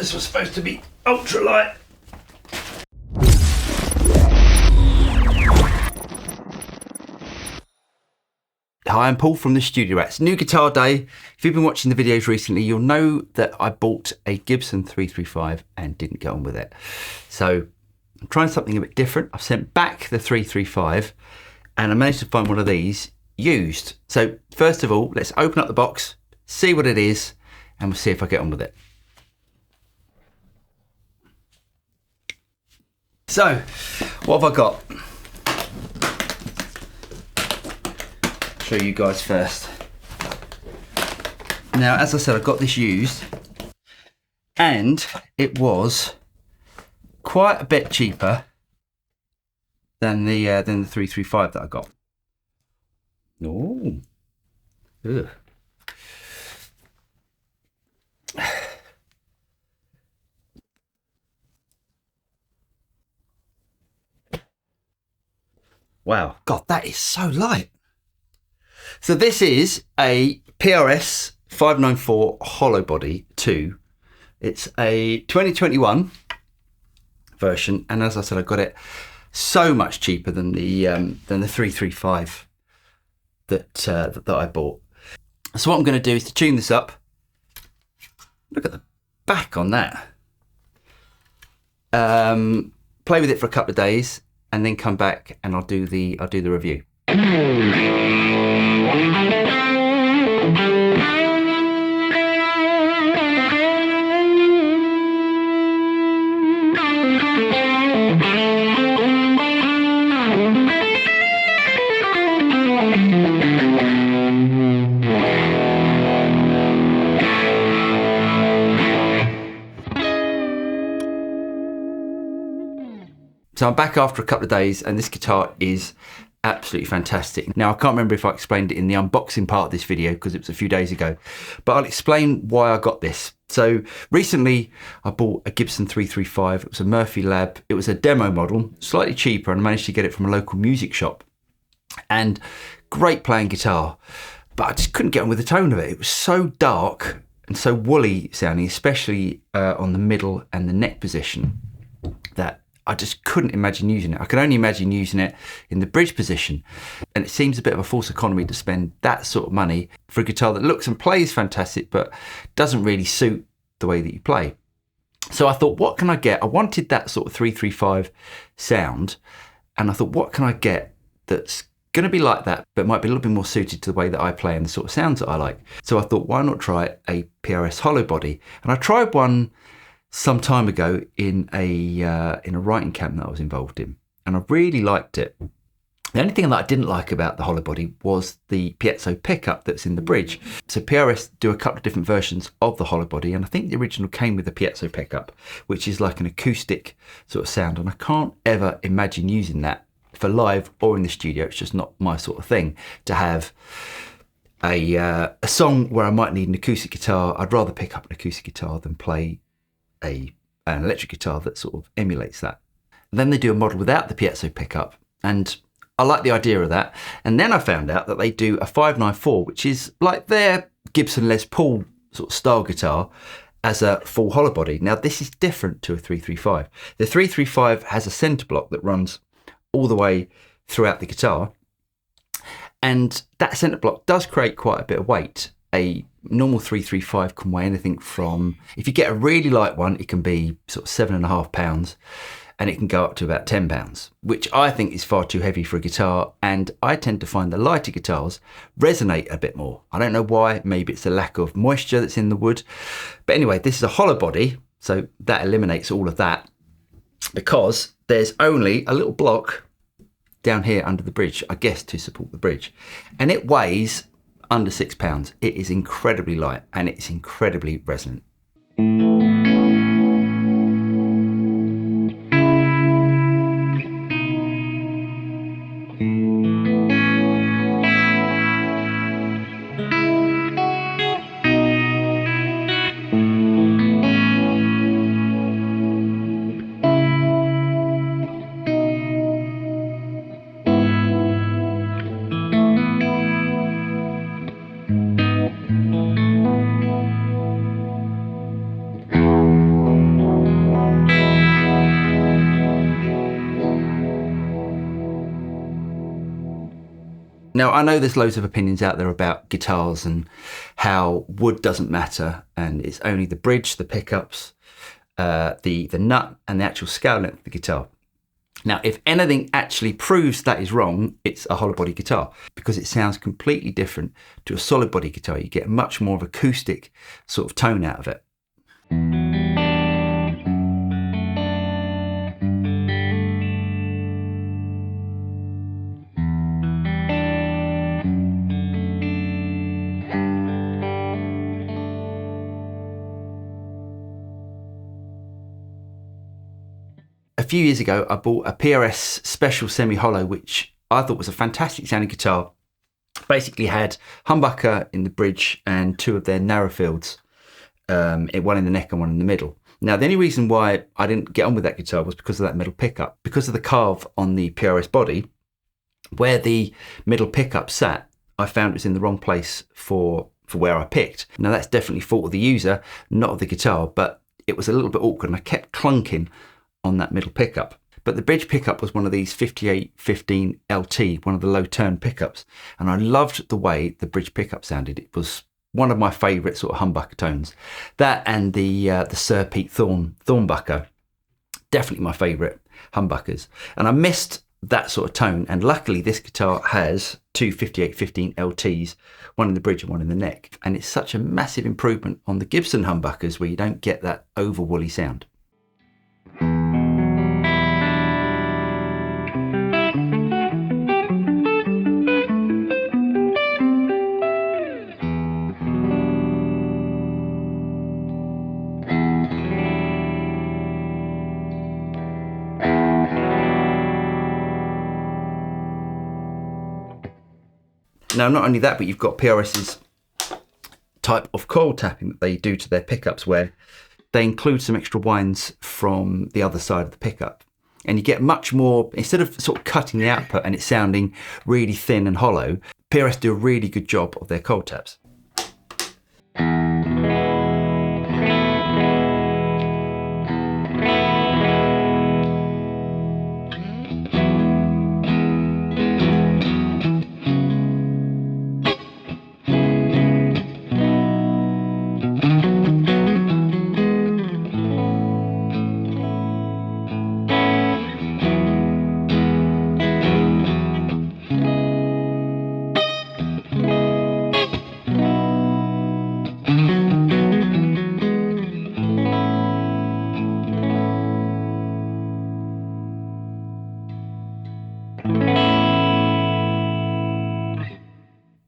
this was supposed to be ultra light. Hi, I'm Paul from the Studio Rats. New guitar day. If you've been watching the videos recently, you'll know that I bought a Gibson 335 and didn't get on with it. So I'm trying something a bit different. I've sent back the 335 and I managed to find one of these used. So first of all, let's open up the box, see what it is, and we'll see if I get on with it. So, what have I got? Show you guys first. Now, as I said, I got this used and it was quite a bit cheaper than the 335 that I got. Oh, ugh. Wow, God, that is so light. So this is a PRS 594 Hollowbody II. It's a 2021 version, and as I said, I got it so much cheaper than the 335 that I bought. So what I'm going to do is to tune this up. Look at the back on that. Play with it for a couple of days, and then come back and I'll do the review. So I'm back after a couple of days and this guitar is absolutely fantastic. Now I can't remember if I explained it in the unboxing part of this video because it was a few days ago, but I'll explain why I got this. So recently I bought a Gibson 335, it was a Murphy Lab, it was a demo model, slightly cheaper, and I managed to get it from a local music shop. And great playing guitar, but I just couldn't get on with the tone of it. It was so dark and so woolly sounding, especially on the middle and the neck position, that I just couldn't imagine using it. I could only imagine using it in the bridge position. And it seems a bit of a false economy to spend that sort of money for a guitar that looks and plays fantastic, but doesn't really suit the way that you play. So I thought, what can I get? I wanted that sort of 335 sound. And I thought, what can I get that's going to be like that, but might be a little bit more suited to the way that I play and the sort of sounds that I like. So I thought, why not try a PRS Hollowbody? And I tried one some time ago in a writing camp that I was involved in, and I really liked it. The only thing that I didn't like about the Hollowbody was the piezo pickup that's in the bridge. So PRS do a couple of different versions of the Hollowbody, and I think the original came with a piezo pickup, which is like an acoustic sort of sound, and I can't ever imagine using that for live or in the studio. It's just not my sort of thing to have a song where I might need an acoustic guitar. I'd rather pick up an acoustic guitar than play an electric guitar that sort of emulates that. And then they do a model without the piezo pickup, and I like the idea of that. And then I found out that they do a 594, which is like their Gibson Les Paul sort of style guitar, as a full Hollowbody. Now this is different to a 335. The 335 has a center block that runs all the way throughout the guitar, and that center block does create quite a bit of weight. A normal 335 can weigh anything from, if you get a really light one, it can be sort of 7.5 pounds, and it can go up to about 10 pounds, which I think is far too heavy for a guitar. And I tend to find the lighter guitars resonate a bit more. I don't know why, maybe it's a lack of moisture that's in the wood. But anyway, this is a Hollowbody, so that eliminates all of that, because there's only a little block down here under the bridge, I guess, to support the bridge. And it weighs under 6 pounds. It is incredibly light and it's incredibly resonant. Now, I know there's loads of opinions out there about guitars and how wood doesn't matter and it's only the bridge, the pickups, the nut and the actual scale length of the guitar. Now, if anything actually proves that is wrong, it's a hollow body guitar, because it sounds completely different to a solid body guitar. You get much more of acoustic sort of tone out of it. A few years ago, I bought a PRS Special Semi-Hollow, which I thought was a fantastic sounding guitar. Basically had humbucker in the bridge and two of their narrow fields, one in the neck and one in the middle. Now, the only reason why I didn't get on with that guitar was because of that middle pickup. Because of the carve on the PRS body, where the middle pickup sat, I found it was in the wrong place for where I picked. Now, that's definitely fault of the user, not of the guitar, but it was a little bit awkward and I kept clunking on that middle pickup. But the bridge pickup was one of these 5815 LT, one of the low turn pickups. And I loved the way the bridge pickup sounded. It was one of my favourite sort of humbucker tones. That and the Sir Pete Thornbucker, definitely my favourite humbuckers. And I missed that sort of tone. And luckily this guitar has two 5815 LTs, one in the bridge and one in the neck. And it's such a massive improvement on the Gibson humbuckers where you don't get that over woolly sound. Now, not only that, but you've got PRS's type of coil tapping that they do to their pickups, where they include some extra winds from the other side of the pickup. And you get much more, instead of sort of cutting the output and it sounding really thin and hollow, PRS do a really good job of their coil taps.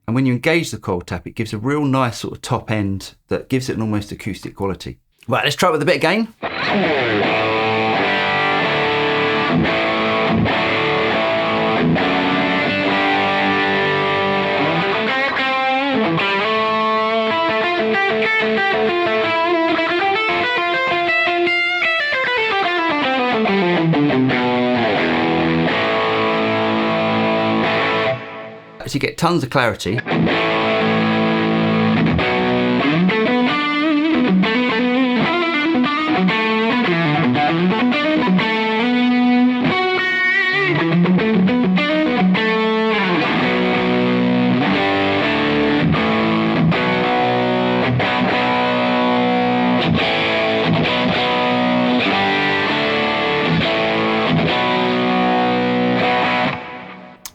And when you engage the coil tap, it gives a real nice sort of top end that gives it an almost acoustic quality. Right, let's try it with a bit again. So you get tons of clarity.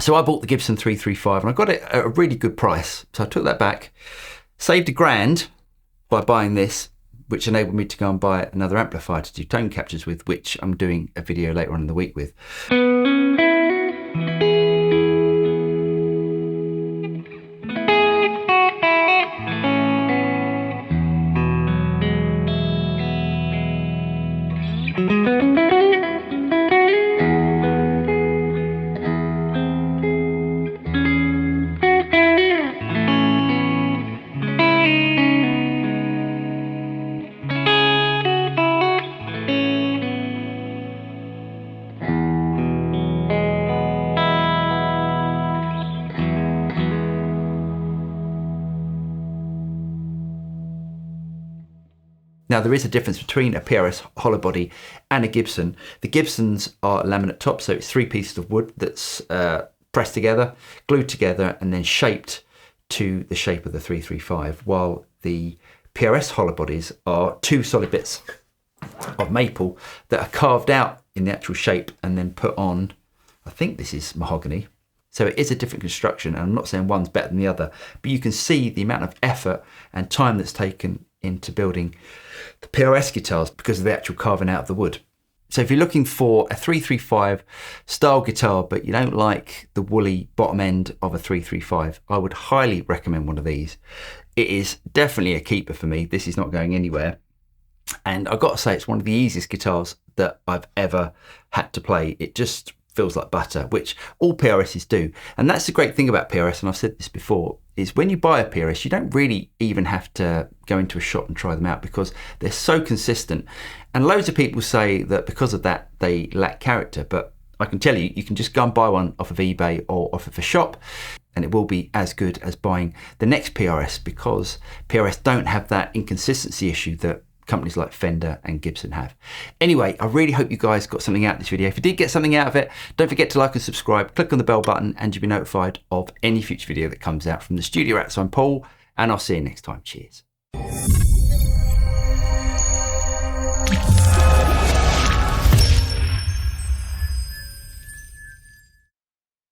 So I bought the Gibson 335 and I got it at a really good price. So I took that back, saved £1,000 by buying this, which enabled me to go and buy another amplifier to do tone captures with, which I'm doing a video later on in the week with. Now, there is a difference between a PRS Hollowbody and a Gibson. The Gibsons are laminate top, so it's 3 pieces of wood that's pressed together, glued together, and then shaped to the shape of the 335, while the PRS Hollowbodies are 2 solid bits of maple that are carved out in the actual shape and then put on, I think this is mahogany. So it is a different construction, and I'm not saying one's better than the other, but you can see the amount of effort and time that's taken into building the PRS guitars because of the actual carving out of the wood. So if you're looking for a 335 style guitar, but you don't like the woolly bottom end of a 335, I would highly recommend one of these. It is definitely a keeper for me. This is not going anywhere. And I've got to say, it's one of the easiest guitars that I've ever had to play. It just feels like butter, which all PRSs do. And that's the great thing about PRS, and I've said this before, is when you buy a PRS, you don't really even have to go into a shop and try them out because they're so consistent. And loads of people say that because of that, they lack character. But I can tell you, you can just go and buy one off of eBay or off of a shop, and it will be as good as buying the next PRS, because PRS don't have that inconsistency issue that companies like Fender and Gibson have. Anyway, I really hope you guys got something out of this video. If you did get something out of it, don't forget to like and subscribe, click on the bell button, and you'll be notified of any future video that comes out from the Studio Rat. So I'm Paul, and I'll see you next time. Cheers.